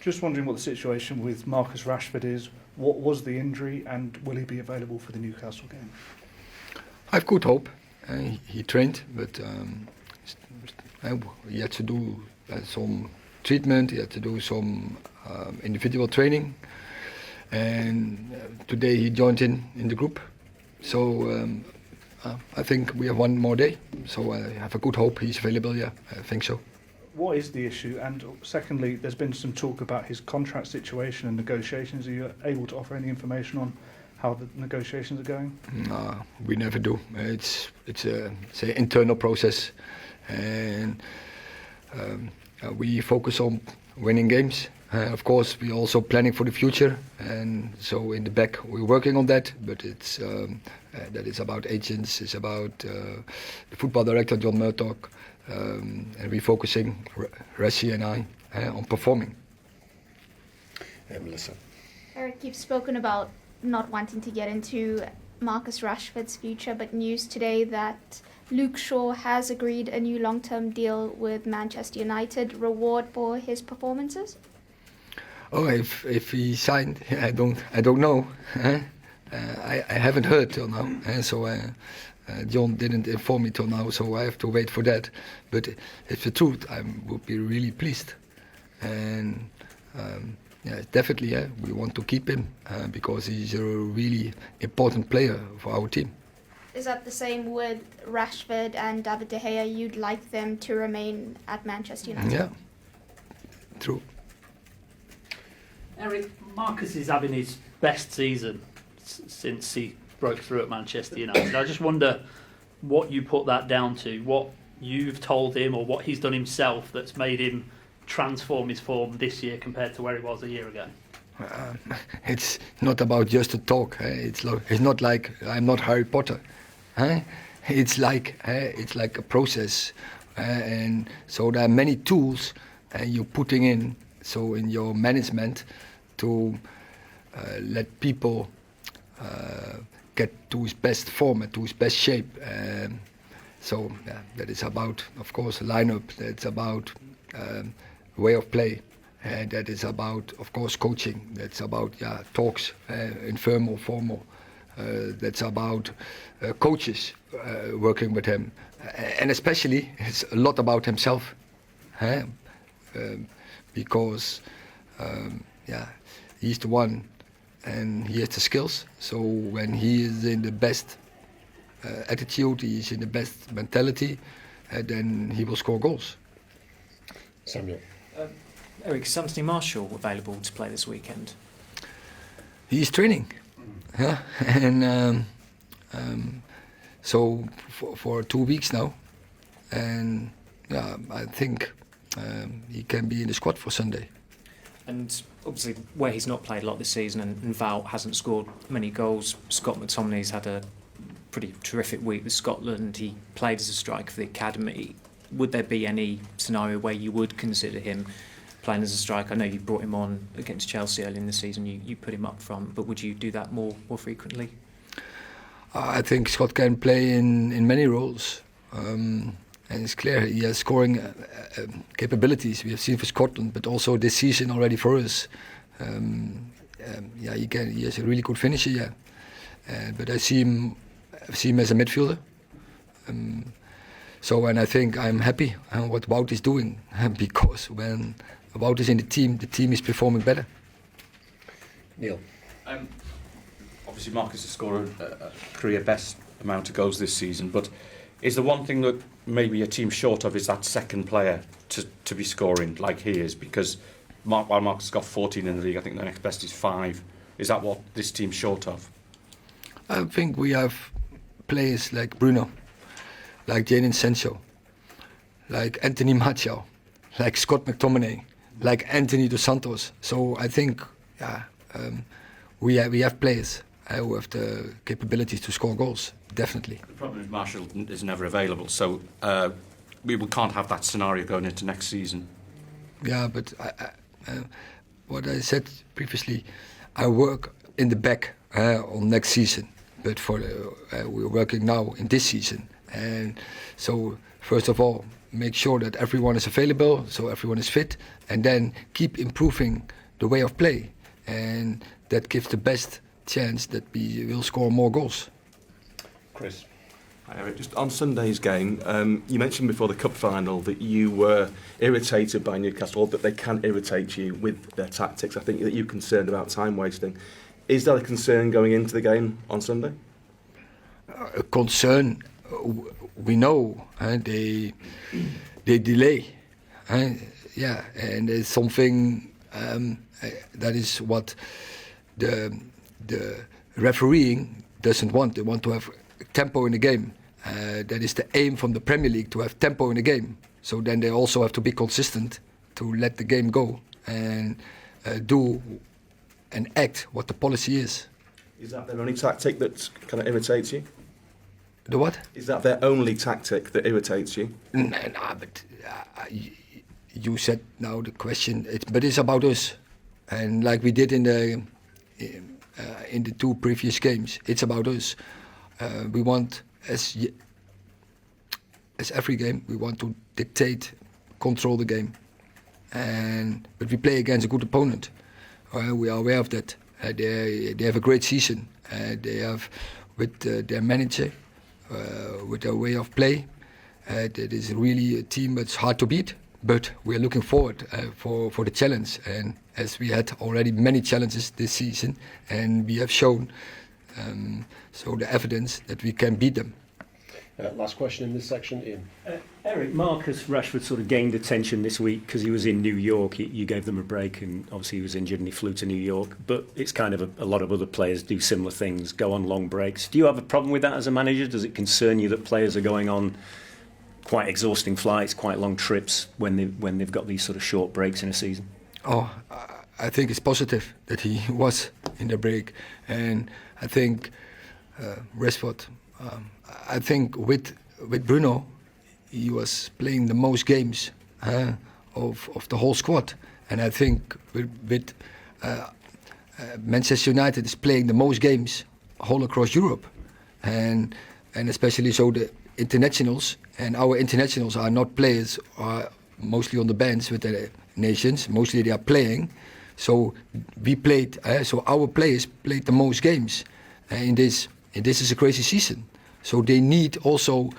Just wondering what the situation with Marcus Rashford is. What was the injury, and will he be available for the Newcastle game? I have good hope. He trained, but he had to do some treatment. He had to do some individual training, and today he joined in the group. So I think we have one more day. So I have a good hope he's available. Yeah, I think so. What is the issue? And secondly, there's been some talk about his contract situation and negotiations. Are you able to offer any information on how the negotiations are going? No, we never do. It's an internal process, and we focus on winning games. Of course, we're also planning for the future, and so in the back we're working on that. But it's that is about agents. It's about the football director John Murdoch. And we're focusing, Rashi and I, on performing. Melissa. Erik, you've spoken about not wanting to get into Marcus Rashford's future, but news today that Luke Shaw has agreed a new long-term deal with Manchester United. Reward for his performances? Oh, if he signed, I don't know. I haven't heard till now, so. John didn't inform me till now, so I have to wait for that. But if the truth, I would be really pleased. And definitely, we want to keep him because he's a really important player for our team. Is that the same with Rashford and David De Gea? You'd like them to remain at Manchester United? Yeah, true. Erik, Marcus is having his best season since he broke through at Manchester United. I just wonder what you put that down to, what you've told him or what he's done himself that's made him transform his form this year compared to where he was a year ago. It's not about just a talk. It's not like I'm not Harry Potter. It's like a process, and so there are many tools you're putting in your management to let people get to his best form and to his best shape. That is about, of course, lineup. That's about way of play. That is about, of course, coaching. That's about talks, informal, formal. That's about coaches working with him, and especially it's a lot about himself, because he's the one. And he has the skills, so when he is in the best attitude, he is in the best mentality, then he will score goals. Samuel. Erik, is Anthony Marshall available to play this weekend? He is training, and so for 2 weeks now, and I think he can be in the squad for Sunday. And obviously, where he's not played a lot this season, and Val hasn't scored many goals, Scott McTominay's had a pretty terrific week with Scotland. He played as a striker for the academy. Would there be any scenario where you would consider him playing as a striker? I know you brought him on against Chelsea early in the season. You put him up front, but would you do that more frequently? I think Scott can play in many roles. And it's clear he has scoring capabilities. We have seen for Scotland, but also this season already for us. He has a really good finisher. Yeah, but I see him as a midfielder. And I think I'm happy what Wout is doing because when Wout is in the team is performing better. Neil. Obviously, Marcus has scored a career best amount of goals this season, but is the one thing that maybe a team short of is that second player to be scoring like he is? Because while Marcus has got 14 in the league, I think the next best is 5. Is that what this team's short of? I think we have players like Bruno, like Jadon Sancho, like Anthony Martial, like Scott McTominay, like Anthony Dos Santos. So I think we have players who have the capabilities to score goals, definitely. The problem is Marshall is never available, so we can't have that scenario going into next season. Yeah, but what I said previously, I work in the back on next season, but we're working now in this season. And so, first of all, make sure that everyone is available, so everyone is fit, and then keep improving the way of play, and that gives the best chance that we will score more goals. Chris. Hi, Erik. Just on Sunday's game, you mentioned before the cup final that you were irritated by Newcastle, that they can irritate you with their tactics. I think that you're concerned about time wasting. Is that a concern going into the game on Sunday? A concern, we know, they delay. Yeah, and it's something that is what the refereeing doesn't want. They want to have tempo in the game. That is the aim from the Premier League, to have tempo in the game. So then they also have to be consistent to let the game go and do and act what the policy is. Is that their only tactic that kind of irritates you? The what? Is that their only tactic that irritates you? No, but you said now the question, but it's about us. And like we did in the two previous games, it's about us. We want, as every game, we want to dictate, control the game. But we play against a good opponent. We are aware of that. They have a great season. They have, with their manager, with their way of play, that is really a team that's hard to beat. But we are looking forward for the challenge. And as we had already many challenges this season, and we have shown so the evidence that we can beat them. Last question in this section, Ian. Erik, Marcus Rashford sort of gained attention this week because he was in New York. You gave them a break, and obviously he was injured and he flew to New York. But it's kind of a lot of other players do similar things, go on long breaks. Do you have a problem with that as a manager? Does it concern you that players are going on quite exhausting flights, quite long trips when they've got these sort of short breaks in a season? Oh, I think it's positive that he was in the break, and I think Rashford. I think with Bruno, he was playing the most games of the whole squad, and I think with Manchester United is playing the most games all across Europe, and especially so the internationals, and our internationals are not players, are mostly on the bench with the nations. Mostly they are playing, so we played. So our players played the most games in this. And this is a crazy season, so they need also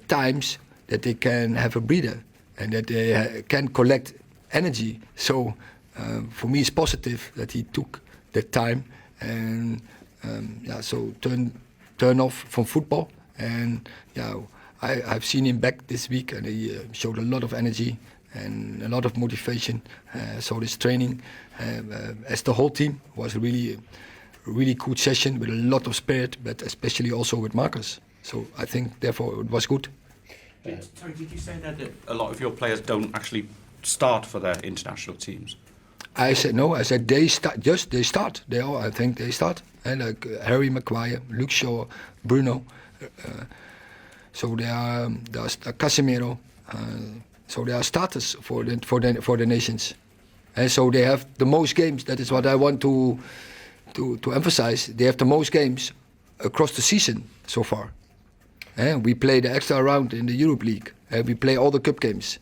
times that they can have a breather and that they can collect energy. So for me, it's positive that he took that time and so turn off from football. And I've seen him back this week, and he showed a lot of energy and a lot of motivation. So this training, as the whole team, was really good session with a lot of spirit, but especially also with Marcus. So I think, therefore, it was good. Sorry, did you say that a lot of your players don't actually start for their international teams? I said no. I said they start. Just they start. They all. I think they start. And like Harry Maguire, Luke Shaw, Bruno. So they are Casemiro. So they are starters for the nations. And so they have the most games. That is what I want to emphasize. They have the most games across the season so far. We play the extra round in the Europe League. We play all the cup games.